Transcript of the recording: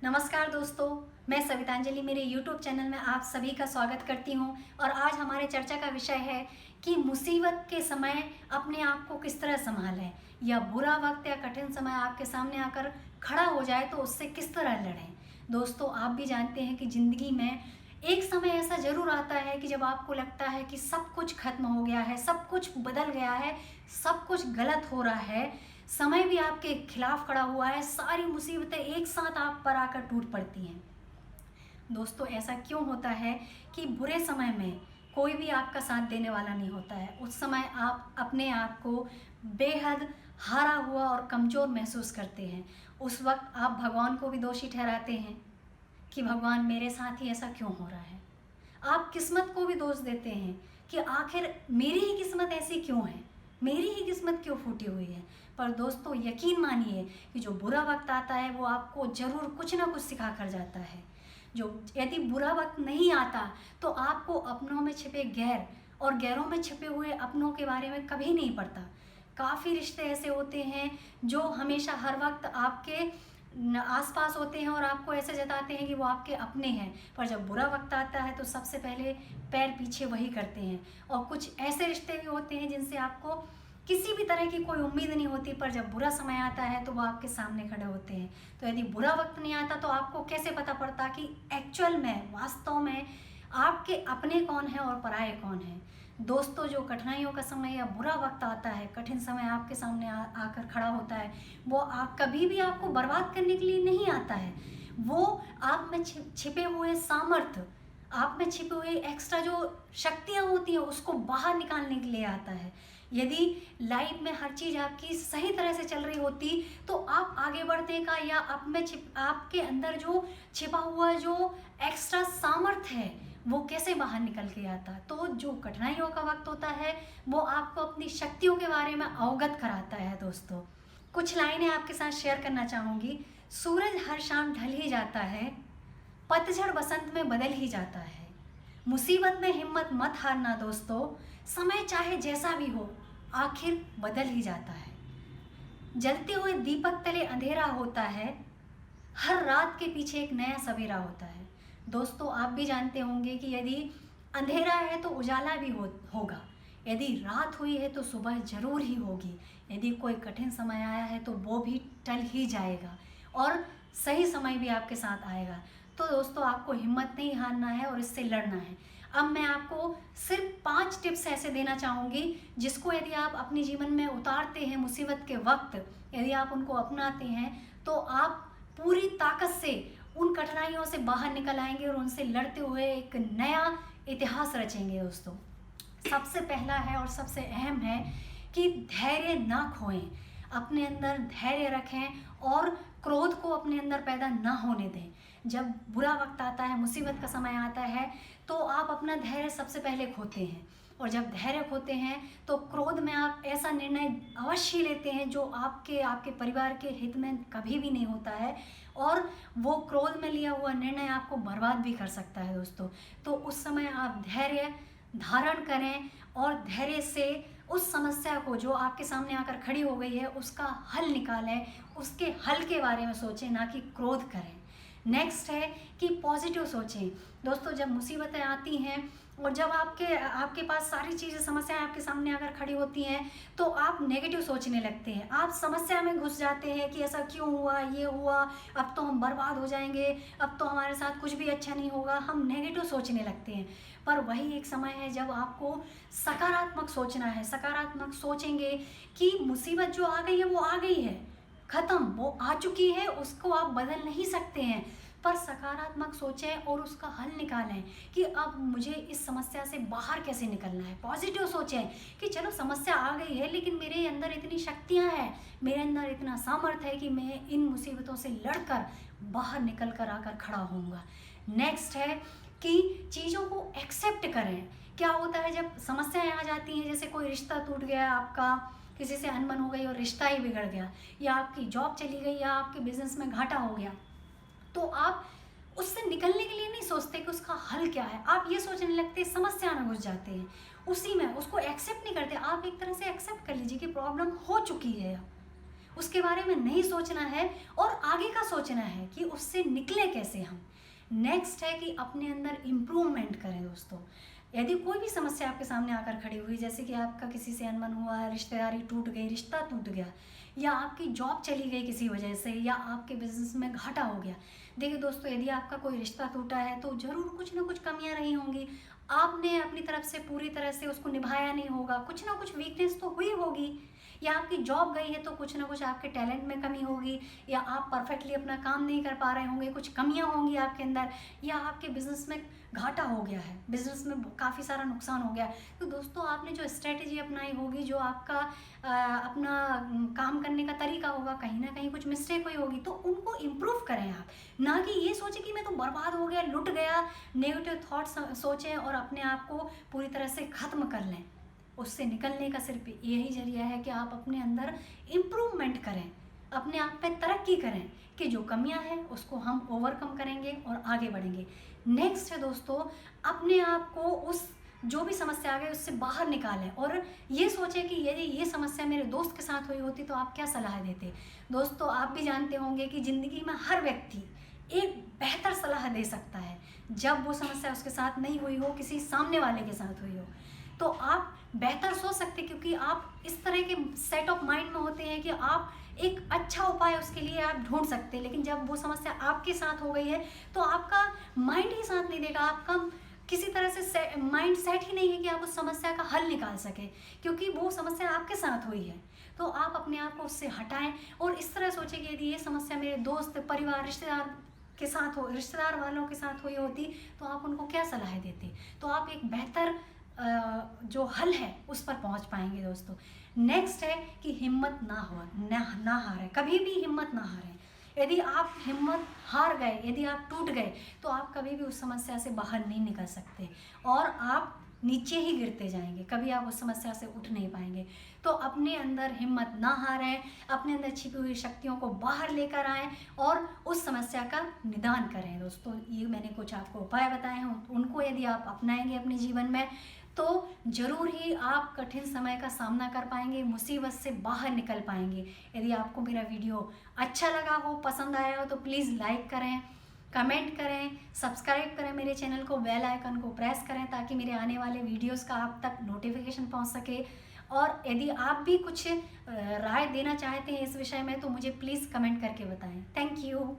नमस्कार दोस्तों, मैं सवितांजलि मेरे YouTube चैनल में आप सभी का स्वागत करती हूं। और आज हमारे चर्चा का विषय है कि मुसीबत के समय अपने आप को किस तरह संभालें, या बुरा वक्त या कठिन समय आपके सामने आकर खड़ा हो जाए तो उससे किस तरह लड़ें। दोस्तों, आप भी जानते हैं कि ज़िंदगी में एक समय ऐसा ज़रूर आता है कि जब आपको लगता है कि सब कुछ खत्म हो गया है, सब कुछ बदल गया है, सब कुछ गलत हो रहा है, समय भी आपके खिलाफ खड़ा हुआ है, सारी मुसीबतें एक साथ आप पर आकर टूट पड़ती हैं। दोस्तों, ऐसा क्यों होता है कि बुरे समय में कोई भी आपका साथ देने वाला नहीं होता है। उस समय आप अपने आप को बेहद हारा हुआ और कमज़ोर महसूस करते हैं। उस वक्त आप भगवान को भी दोषी ठहराते हैं कि भगवान मेरे साथ ही ऐसा क्यों हो रहा है। आप किस्मत को भी दोष देते हैं कि आखिर मेरी ही किस्मत ऐसी क्यों है, मेरी ही किस्मत क्यों फूटी हुई है। पर दोस्तों, यकीन मानिए कि जो बुरा वक्त आता है वो आपको ज़रूर कुछ ना कुछ सिखा कर जाता है। जो यदि बुरा वक्त नहीं आता तो आपको अपनों में छिपे गैर और गैरों में छिपे हुए अपनों के बारे में कभी नहीं पड़ता। काफ़ी रिश्ते ऐसे होते हैं जो हमेशा हर वक्त आपके आसपास होते हैं और आपको ऐसे जताते हैं कि वो आपके अपने हैं, पर जब बुरा वक्त आता है तो सबसे पहले पैर पीछे वही करते हैं। और कुछ ऐसे रिश्ते भी होते हैं जिनसे आपको किसी भी तरह की कोई उम्मीद नहीं होती, पर जब बुरा समय आता है तो वो आपके सामने खड़े होते हैं। तो यदि बुरा वक्त नहीं आता तो आपको कैसे पता पड़ता कि एक्चुअल में, वास्तव में आपके अपने कौन है और पराये कौन है। दोस्तों, जो कठिनाइयों का समय या बुरा वक्त आता है, कठिन समय आपके सामने आकर खड़ा होता है, वो आप कभी भी आपको बर्बाद करने के लिए नहीं आता है। वो आप में छिपे हुए सामर्थ्य, आप में छिपे हुए एक्स्ट्रा जो शक्तियाँ होती हैं उसको बाहर निकालने के लिए आता है। यदि लाइफ में हर चीज़ आपकी सही तरह से चल रही होती तो आप आगे बढ़ने का या आपके अंदर जो छिपा हुआ जो एक्स्ट्रा सामर्थ्य है वो कैसे बाहर निकल के आता। तो जो कठिनाइयों का वक्त होता है वो आपको अपनी शक्तियों के बारे में अवगत कराता है। दोस्तों, कुछ लाइनें आपके साथ शेयर करना चाहूँगी। सूरज हर शाम ढल ही जाता है, पतझड़ बसंत में बदल ही जाता है। मुसीबत में हिम्मत मत हारना दोस्तों, समय चाहे जैसा भी हो आखिर बदल ही जाता है। जलते हुए दीपक तले अंधेरा होता है, हर रात के पीछे एक नया सवेरा होता है। दोस्तों, आप भी जानते होंगे कि यदि अंधेरा है तो उजाला भी होगा, यदि रात हुई है तो सुबह जरूर ही होगी, यदि कोई कठिन समय आया है तो वो भी टल ही जाएगा और सही समय भी आपके साथ आएगा। तो दोस्तों, आपको हिम्मत नहीं हारना है और इससे लड़ना है। अब मैं आपको सिर्फ 5 टिप्स ऐसे देना चाहूँगी जिसको यदि आप अपने जीवन में उतारते हैं मुसीबत के वक्त, यदि आप उनको अपनाते हैं तो आप पूरी ताकत से उन कठिनाइयों से बाहर निकल आएंगे और उनसे लड़ते हुए एक नया इतिहास रचेंगे। दोस्तों, सबसे पहला है और सबसे अहम है कि धैर्य ना खोएं, अपने अंदर धैर्य रखें और क्रोध को अपने अंदर पैदा ना होने दें। जब बुरा वक्त आता है, मुसीबत का समय आता है तो आप अपना धैर्य सबसे पहले खोते हैं, और जब धैर्य खोते हैं तो क्रोध में आप ऐसा निर्णय अवश्य लेते हैं जो आपके परिवार के हित में कभी भी नहीं होता है, और वो क्रोध में लिया हुआ निर्णय आपको बर्बाद भी कर सकता है। दोस्तों, तो उस समय आप धैर्य धारण करें और धैर्य से उस समस्या को जो आपके सामने आकर खड़ी हो गई है उसका हल निकालें, उसके हल के बारे में सोचें, ना कि क्रोध करें। नेक्स्ट है कि पॉजिटिव सोचें। दोस्तों, जब मुसीबतें आती हैं और जब आपके पास सारी चीज़ें, समस्याएं आपके सामने आकर खड़ी होती हैं तो आप नेगेटिव सोचने लगते हैं, आप समस्या में घुस जाते हैं कि ऐसा क्यों हुआ, ये हुआ, अब तो हम बर्बाद हो जाएंगे, अब तो हमारे साथ कुछ भी अच्छा नहीं होगा, हम नेगेटिव सोचने लगते हैं। पर वही एक समय है जब आपको सकारात्मक सोचना है। सकारात्मक सोचेंगे कि मुसीबत जो आ गई है वो आ गई है, ख़त्म, वो आ चुकी है, उसको आप बदल नहीं सकते हैं, पर सकारात्मक सोचें और उसका हल निकालें कि अब मुझे इस समस्या से बाहर कैसे निकलना है। पॉजिटिव सोचें कि चलो समस्या आ गई है लेकिन मेरे अंदर इतनी शक्तियां हैं, मेरे अंदर इतना सामर्थ्य है कि मैं इन मुसीबतों से लड़कर बाहर निकल कर आकर खड़ा होऊंगा। नेक्स्ट है कि चीज़ों को एक्सेप्ट करें। क्या होता है जब समस्याएं आ जाती हैं, जैसे कोई रिश्ता टूट गया आपका, किसी से अनबन हो गई और रिश्ता ही बिगड़ गया, या आपकी जॉब चली गई, या आपके बिजनेस में घाटा हो गया, तो आप उससे निकलने के लिए नहीं सोचते कि उसका हल क्या है, आप ये सोचने लगते, समस्या में घुस जाते हैं, उसी में उसको एक्सेप्ट नहीं करते। आप एक तरह से एक्सेप्ट कर लीजिए कि प्रॉब्लम हो चुकी है, उसके बारे में नहीं सोचना है और आगे का सोचना है कि उससे निकले कैसे हम। नेक्स्ट है कि अपने अंदर इम्प्रूवमेंट करें दोस्तों। यदि कोई भी समस्या आपके सामने आकर खड़ी हुई, जैसे कि आपका किसी से अनबन हुआ, रिश्तेदारी टूट गई, रिश्ता टूट गया, या आपकी जॉब चली गई किसी वजह से, या आपके बिजनेस में घाटा हो गया। देखिए दोस्तों, यदि आपका कोई रिश्ता टूटा है तो ज़रूर कुछ ना कुछ कमियां रही होंगी, आपने अपनी तरफ से पूरी तरह से उसको निभाया नहीं होगा, कुछ ना कुछ वीकनेस तो हुई होगी, या आपकी जॉब गई है तो कुछ ना कुछ आपके टैलेंट में कमी होगी, या आप परफेक्टली अपना काम नहीं कर पा रहे होंगे, कुछ कमियां होंगी आपके अंदर, या आपके बिजनेस में घाटा हो गया है, बिजनेस में काफ़ी सारा नुकसान हो गया। तो दोस्तों, आपने जो स्ट्रेटेजी अपनाई होगी, जो आपका अपना काम करने का तरीका होगा, कहीं ना कहीं कुछ मिस्टेक हुई होगी, तो उनको इम्प्रूव करें आप। ना कि ये सोचें कि मैं तो बर्बाद हो गया, लुट गया, नेगेटिव थॉट्स सोचें और अपने आप को पूरी तरह से ख़त्म कर लें। उससे निकलने का सिर्फ यही जरिया है कि आप अपने अंदर इम्प्रूवमेंट करें, अपने आप पे तरक्की करें, कि जो कमियां हैं उसको हम ओवरकम करेंगे और आगे बढ़ेंगे। नेक्स्ट है दोस्तों, अपने आप को उस जो भी समस्या आ गई उससे बाहर निकालें और ये सोचें कि यदि ये समस्या मेरे दोस्त के साथ हुई होती तो आप क्या सलाह देते। दोस्तों, आप भी जानते होंगे कि ज़िंदगी में हर व्यक्ति एक बेहतर सलाह दे सकता है जब वो समस्या उसके साथ नहीं हुई हो, किसी सामने वाले के साथ हुई हो। तो आप बेहतर सोच सकते, क्योंकि आप इस तरह के सेट ऑफ माइंड में होते हैं कि आप एक अच्छा उपाय उसके लिए आप ढूंढ सकते हैं। लेकिन जब वो समस्या आपके साथ हो गई है तो आपका माइंड ही साथ नहीं देगा, आपका किसी तरह से माइंड सेट ही नहीं है कि आप उस समस्या का हल निकाल सके, क्योंकि वो समस्या आपके साथ हुई है। तो आप अपने आप को उससे हटाएं और इस तरह सोचें कि यदि ये समस्या मेरे दोस्त, परिवार, रिश्तेदार के साथ हो, रिश्तेदार वालों के साथ हुई होती तो आप उनको क्या सलाह देते। तो आप एक बेहतर जो हल है उस पर पहुंच पाएंगे दोस्तों। नेक्स्ट है कि हिम्मत ना हारें, कभी भी हिम्मत ना हारें। यदि आप हिम्मत हार गए, यदि आप टूट गए, तो आप कभी भी उस समस्या से बाहर नहीं निकल सकते और आप नीचे ही गिरते जाएंगे, कभी आप उस समस्या से उठ नहीं पाएंगे। तो अपने अंदर हिम्मत ना हारें, अपने अंदर छिपी हुई शक्तियों को बाहर लेकर आएं और उस समस्या का निदान करें। दोस्तों, ये मैंने कुछ आपको उपाय बताए हैं, उनको यदि आप अपनाएंगे अपने जीवन में तो ज़रूर ही आप कठिन समय का सामना कर पाएंगे, मुसीबत से बाहर निकल पाएंगे। यदि आपको मेरा वीडियो अच्छा लगा हो, पसंद आया हो, तो प्लीज़ लाइक करें, कमेंट करें, सब्सक्राइब करें मेरे चैनल को, बेल आइकन को प्रेस करें ताकि मेरे आने वाले वीडियोस का आप तक नोटिफिकेशन पहुंच सके। और यदि आप भी कुछ राय देना चाहते हैं इस विषय में तो मुझे प्लीज़ कमेंट करके बताएं। Thank you.